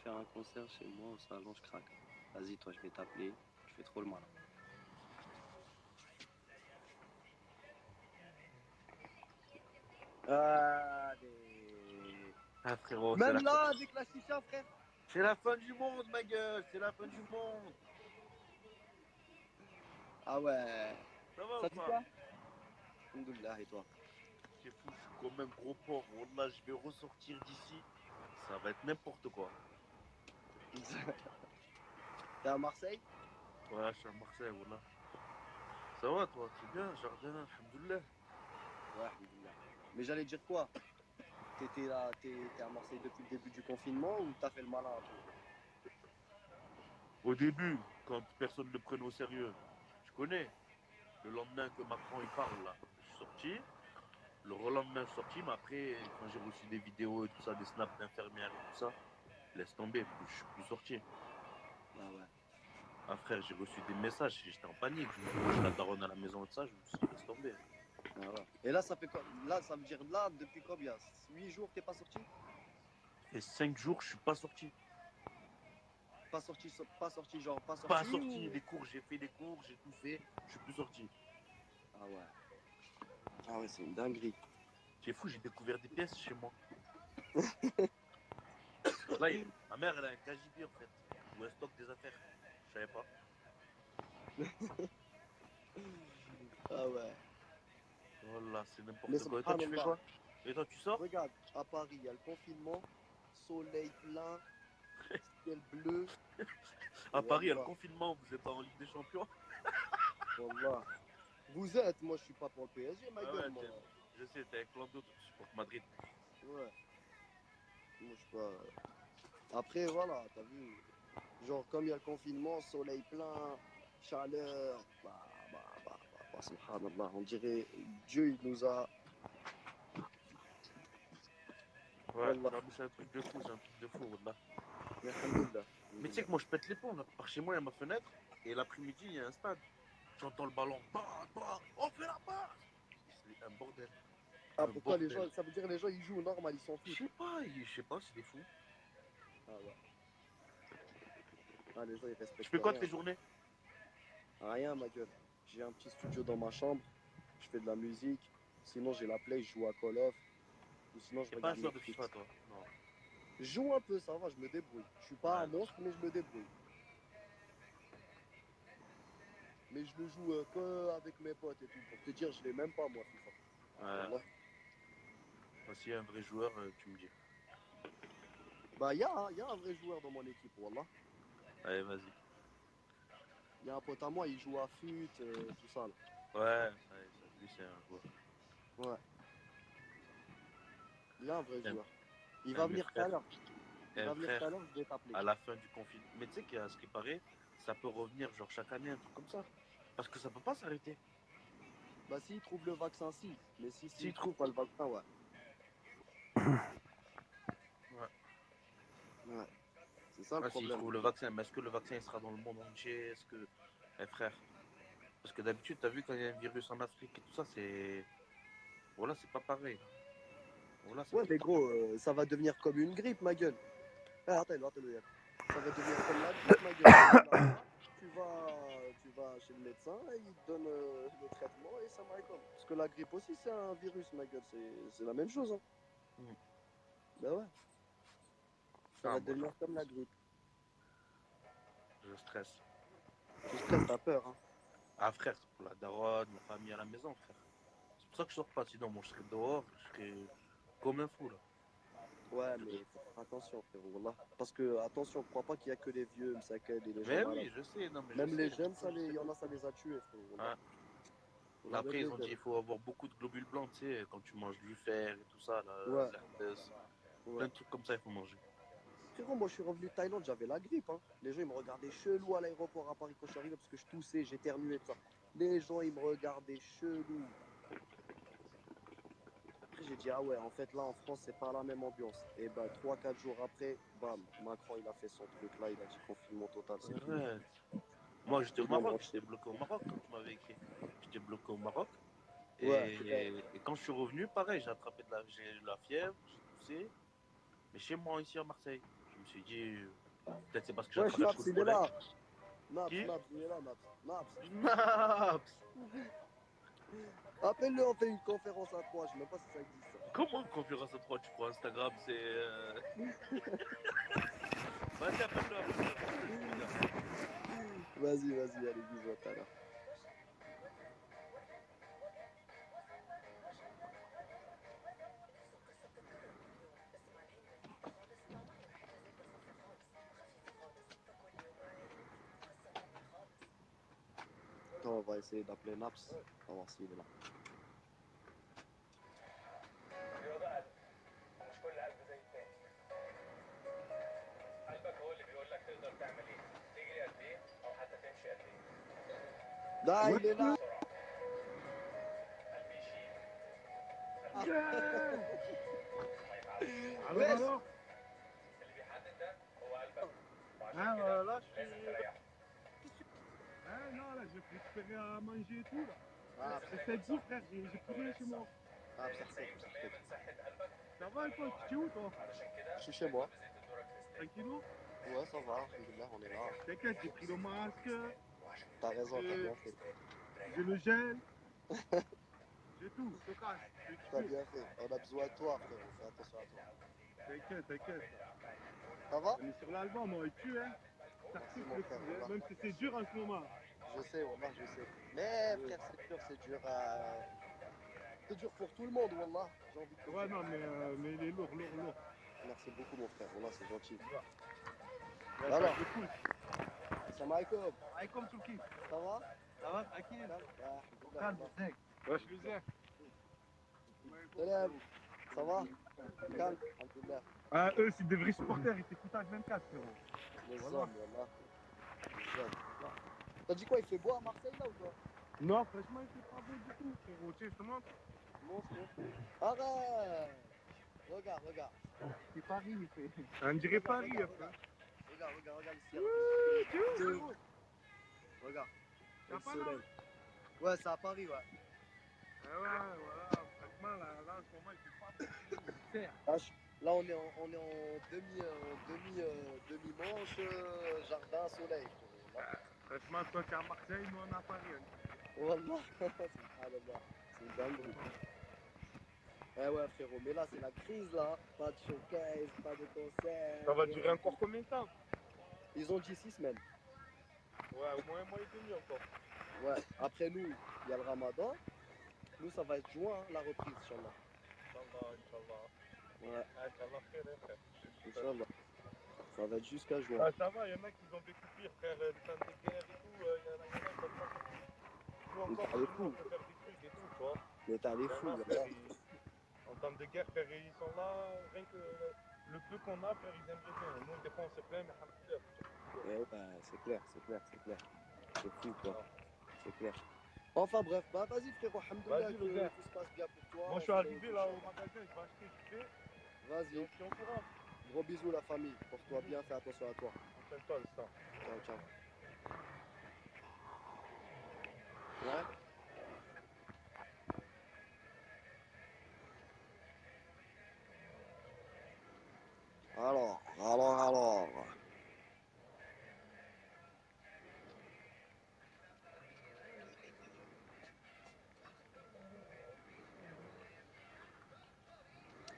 faire un concert chez moi au salon, je craque. Vas-y, toi, je vais t'appeler. Je fais trop le malin. Allez. Ah frérot, Même là, avec la chicha, frère. c'est la fin du monde, ma gueule, c'est la fin du monde. Ah ouais. Ça va ou Ça dit pas? quoi? Alhamdoulilah, et toi? C'est fou, je suis comme un gros porc. Wallah, je vais ressortir d'ici. Ça va être n'importe quoi. T'es à Marseille? Ouais, je suis à Marseille, wallah. Ça va, toi? C'est bien, jardin, alhamdoulilah. Ouais, alhamdoulilah. Mais j'allais dire quoi? T'étais là, t'es à Marseille depuis le début du confinement ou t'as fait le malin un peu? Au début, quand personne ne le prenait au sérieux, je connais. Le lendemain que Macron il parle, là, je suis sorti. Le relendemain, je suis sorti, mais après, quand j'ai reçu des vidéos et tout ça, des snaps d'infirmières et tout ça, laisse tomber, je suis plus sorti. Ah ouais. Ah frère, j'ai reçu des messages, j'étais en panique. Je me suis dit, wesh, la daronne à la maison et tout ça, je me suis dit, laisse tomber. Ah ouais. Et là, ça fait quoi? Là, ça veut dire là, depuis combien? 8 jours, t'es pas sorti? Et 5 jours, je suis pas sorti. Pas sorti, pas sorti, genre pas Pas sorti sorti. ou. Les cours, j'ai fait les cours, j'ai tout fait, je suis plus sorti. Ah ouais. Ah ouais, c'est une dinguerie. C'est fou, j'ai découvert des pièces chez moi. Là, ma mère, elle a un KGB en fait, où elle stocke des affaires. Je savais pas. Ah ouais. Voilà, c'est Mais n'importe quoi. Et toi, tu fais subhanallah, quoi? Et toi, tu sors? regarde, à Paris, il y a le confinement, soleil plein, ciel bleu. À Paris, il y a le Wallah, confinement, vous êtes en Ligue des Champions? wallah. Vous êtes, moi je suis pas pour le PSG, ma Ah gueule, ouais, moi. je sais, t'es avec Lando, toi, tu supportes Madrid. Ouais, moi je suis pas. Après, voilà, t'as vu, genre comme il y a le confinement, soleil plein, chaleur, subhanallah, on dirait Dieu il nous a. Ouais, Wallah, non, mais c'est un truc de fou, c'est un truc de fou, là. mais alhamdoulilah, Mais tu sais alhamdoulilah. que moi, je pète les plombs, là. Par chez moi, il y a ma fenêtre, et l'après-midi, il y a un stade. J'entends le ballon, bah, bah, on fait la passe. C'est un bordel. Ah, Un pourquoi les bordel. gens, ça veut dire les gens ils jouent normal, ils s'en foutent. Je sais pas, c'est des fous. Ah ouais, ah, les gens ils Tu respectent fais quoi de rien. tes journées? Rien, ma gueule. J'ai un petit studio dans ma chambre, je fais de la musique. Sinon, j'ai la play, je joue à Call of. Ou sinon, je T'es pas un regarde joueur de Netflix. FIFA, toi? Non. Je joue un peu, ça va, je me débrouille. Je suis pas un Ouais, non. monstre, mais je me débrouille. Mais je le joue que avec mes potes et tout. Pour te dire, je l'ai même pas, moi, FIFA. Ouais. Wallah. Moi, s'il y a un vrai joueur, tu me dis. Bah, y a un vrai joueur dans mon équipe, Wallah. Allez, vas-y. Il y a un pote à moi, il joue à FUT, tout ça. Là. Ouais, lui, c'est un joueur. Ouais, il y a un vrai Un, joueur. Il un va de mes venir tout à frères. l'heure. Il Un va venir tout à frère, l'heure, je vais t'appeler. à la fin du confinement. Mais tu sais qu'à ce qui paraît, ça peut revenir, genre, chaque année, un truc comme ça. Parce que ça peut pas s'arrêter. Bah, s'il trouve le vaccin, si. Mais si S'il s'il trouve. trouve pas le vaccin, ouais. Ouais. Ouais, c'est ça le Ah, s'il problème. trouve le vaccin, mais est-ce que le vaccin il sera dans le monde entier? Est-ce que. Eh frère. Parce que d'habitude, t'as vu quand il y a un virus en Afrique et tout ça, c'est. Voilà, c'est pas pareil. Voilà, c'est un Ouais, truc mais qui peut. gros, ça va devenir comme une grippe, ma gueule. Ah, attends, Yann. Ça va devenir comme la grippe, ma gueule. Tu vas chez le médecin, et il te donne le traitement et ça va comme. Parce que la grippe aussi, c'est un virus, ma gueule. C'est la même chose, hein. Hmm. Ben ouais, ça Ah, va moi, devenir comme la grippe. je stresse. Tu stresses, t'as peur, hein. Ah, frère, c'est pour la daronne, la famille à la maison, frère. C'est pour ça que je sors pas. Sinon, moi, je serais dehors, je serais comme un fou, là. Ouais, mais il faut faire attention, frérot. Wallah. Parce que, attention, crois pas qu'il y a que les vieux, Msaked et les gens Mais malades. oui, je sais, non, mais je Même les sais. jeunes, il y en a, ça les a tués, frérot. Wallah. Ouais. Wallah, même Après, ils les ont dit jeunes. il faut avoir beaucoup de globules blancs, tu sais, quand tu manges du fer et tout ça, Ouais, plein ouais. de trucs comme ça, il faut manger. Frérot, moi je suis revenu de Thaïlande, j'avais la grippe. Hein. Les gens ils me regardaient chelou à l'aéroport à Paris quand je suis arrivé parce que je toussais, j'éternuais, tout ça. Les gens ils me regardaient chelou. Après j'ai dit, ah ouais, en fait là en France c'est pas la même ambiance. Et bah 3 4 jours après, bam, Macron il a fait son truc là, il a dit confinement total, c'est fini. Ouais. Moi, j'étais au Tout le monde Maroc, rentre chez j'étais lui. bloqué au Maroc quand tu m'avais écrit. J'étais bloqué au Maroc. Ouais, Et quand je suis revenu, pareil, j'ai eu la fièvre, j'ai toussé. Mais chez moi, ici à Marseille, me suis dit, peut-être c'est parce que j'ai Wesh, attrapé Naps, chaud il est pour l'air. là. Naps, Qui? Naps, il est là, Naps. Naps. Naps. Appelle-le, on fait une conférence à trois. Je sais même pas si ça existe. Ça. Comment conférence à 3 tu crois Instagram, c'est. Vas-y, appelle-le, appelle-le. Vas-y, allez, bisous à tout à l'heure. Attends, on va essayer d'appeler Naps. On va voir s'il est là. Là, il est là. Alors hein, là, je suis... Hein, non, là, je vais récupérer à manger et tout, là. Ah, C'est 7 jours, frère, j'ai plus rien chez moi. ah, ça Ça va, et toi, tu es où, toi? Je suis chez moi. Tranquillou? Ouais, ça va. Alhamdoulilah, on est là. T'inquiète, j'ai pris le masque, T'as raison, t'as bien fait. j'ai le gel, j'ai tout, je te casse. T'as bien fait. On a besoin de toi, frérot. Fais attention à toi. T'inquiète, t'inquiète. Ça va? On est sur l'album, on est tu, hein. Merci, mon frère. Wallah. Même si c'est dur en ce moment. Je sais, Wallah, je sais. Mais, frère, c'est dur. C'est dur pour tout le monde, Wallah. J'ai envie de te Ouais, dire. non, mais il est lourd. Merci beaucoup, mon frère. Wallah, c'est gentil. Ouais, Alors, c'est cool. salam alaikum. Aïkoum, Turki. Ça va? Ça va, tranquille? Calme. Ouais, je le sais. Salam. Ça va? Calme. Alhamdoulilah. Ah, eux, c'est des vrais supporters, ils t'écoutent à 24, frérot. Les Wallah. hommes, Wallah. Les hommes. T'as dit quoi? Il fait beau à Marseille, là, ou quoi? Non, franchement, il fait pas beau du tout, frérot. Tu sais, je te montre. Montre. Arrête! Regarde. C'est Paris, il fait. On dirait Paris, un peu. Regarde ici. Tu es où, frérot? Regarde. T'as Le pas soleil. là? Ouais, c'est à Paris, ouais. Ah ouais, voilà. Franchement, là, en ce moment, il fait pas beau. Terre. Là, on est en demi-manche, jardin, soleil. Franchement, toi, t'es à Marseille, nous, on est à Paris. Wallah, subhanallah. C'est une dinguerie. Eh ouais, frérot, mais là, c'est la crise, là. Pas de showcase, pas de concert. Ça va durer encore combien de temps? Ils ont dit 6 semaines. Ouais, au moins un mois et demi encore. Ouais, après nous, il y a le ramadan. Nous, ça va être juin, hein, la reprise, Inch'Allah. Inch'Allah. Ouais, Ah, Inch'Allah, frère. Inch'Allah. Ça va être jusqu'à juin. Ah, ça va, il y en a qui ont vécu pire, frère. Le temps de guerre et tout, il y en a qui peuvent pas. Nous encore, t'as les nous, fous. on peut faire des trucs et tout, tu vois. Mais t'as les Il y en fous, a, là. frère, en temps de guerre, frère, ils sont là, rien que le peu qu'on a, frère, ils aimeraient bien. Nous, des fois, on se plaint, mais alhamdoulilah. Eh ouais, c'est clair. C'est fou, quoi. C'est clair. Enfin bref, bah vas-y frérot, alhamdoulilah Vas-y, que le gars. tout se passe bien pour toi. Moi, je suis arrivé là au magasin, je vais acheter vite fait. Et Vas-y, on se tient au courant. gros bisous la famille. Porte-toi bien, fais attention à toi. Entraîne-toi, le sang. Ciao. Ouais. Alors.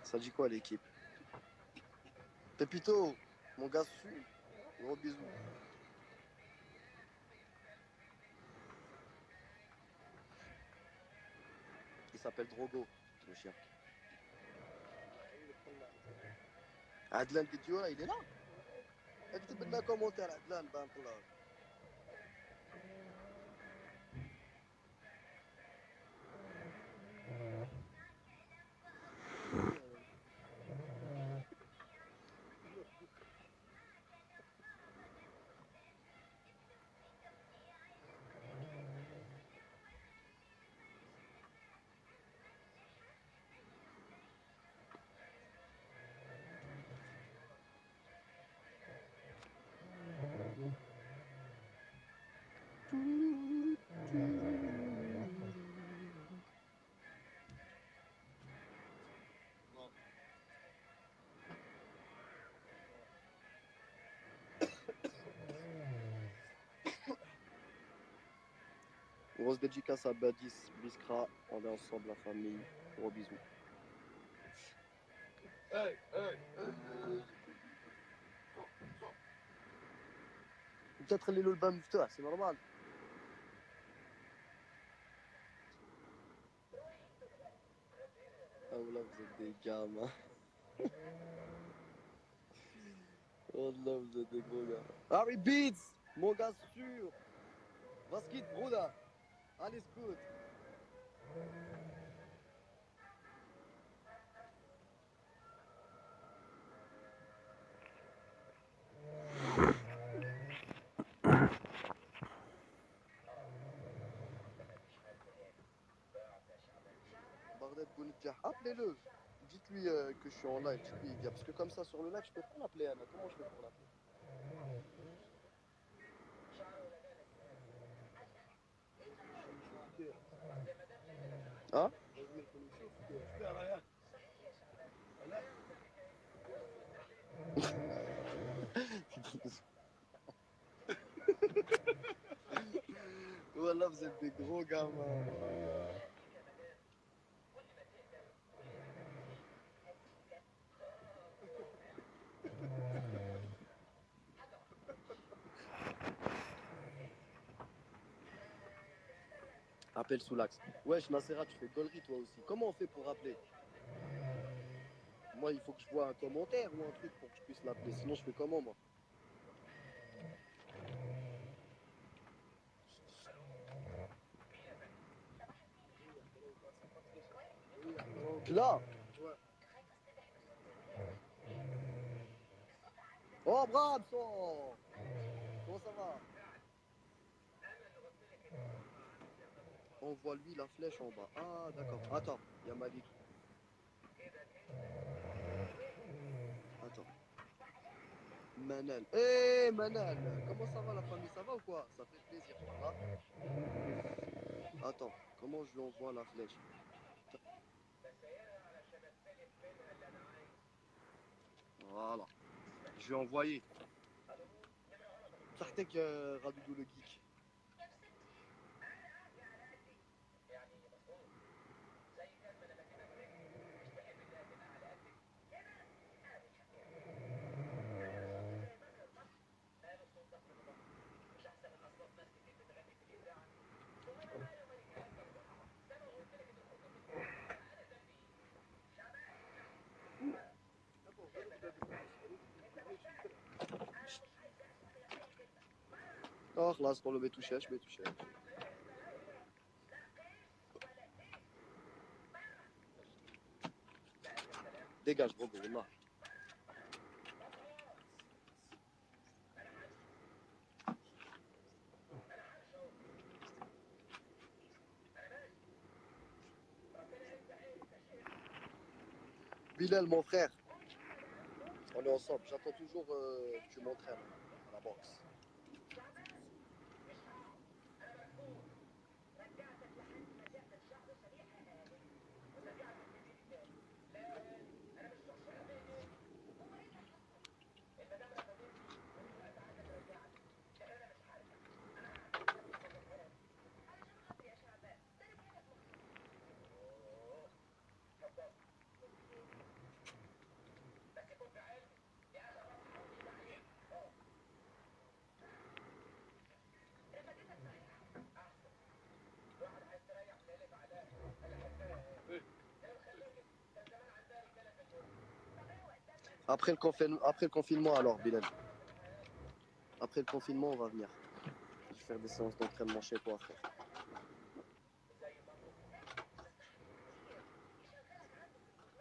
Ça dit quoi l'équipe? Pépito, mon gars suit. Gros bisous. Il s'appelle Drogo, le chien. Adlan Video là, il est là. اكتب لنا كومنتير عدلان بان طلع Grosse dédicace à Badis, Biskra, on est ensemble, la famille. Gros bisous. Hey, hey. Peut-être les le bam toi, c'est normal. Ah là, vous êtes des gamins. Oh là, vous êtes des gros gars. Harry Beats, mon gars sûr. Was geht, Bruder? Alles gut. Bardet Bounidjah, appelez-le. Dites-lui que je suis en live. Dites-lui, il vient. Parce que comme ça, sur le live, je peux pas l'appeler, Anna. Comment je fais pour l'appeler? Hein? Voilà, vous êtes des gros gamins. Appelle sous l'axe. Wesh, Nasserra, tu fais gaulerie toi aussi. Comment on fait pour appeler? Moi, il faut que je vois un commentaire ou un truc pour que je puisse l'appeler. Sinon, je fais comment, moi? Là. Oh, Brabs, oh. Comment ça va? On voit lui la flèche en bas. Ah, d'accord. Attends, il y a Malik. Attends. Manal. Hé, Manal. Comment ça va la famille? Ça va ou quoi? Ça fait plaisir, ça va? Attends, comment je lui envoie la flèche? Voilà. Je lui ai envoyé. Tartek Radoudou le geek. Oh, خلاص طولوا بيتوشاش بيتوشاش. Dégage, gros, والله. Bilal, mon frère, on est ensemble. J'attends toujours que tu m'entraînes à la boxe. Après le confinement, alors, Bilal. Après le confinement, on va venir. Je vais faire des séances d'entraînement chez toi, frère.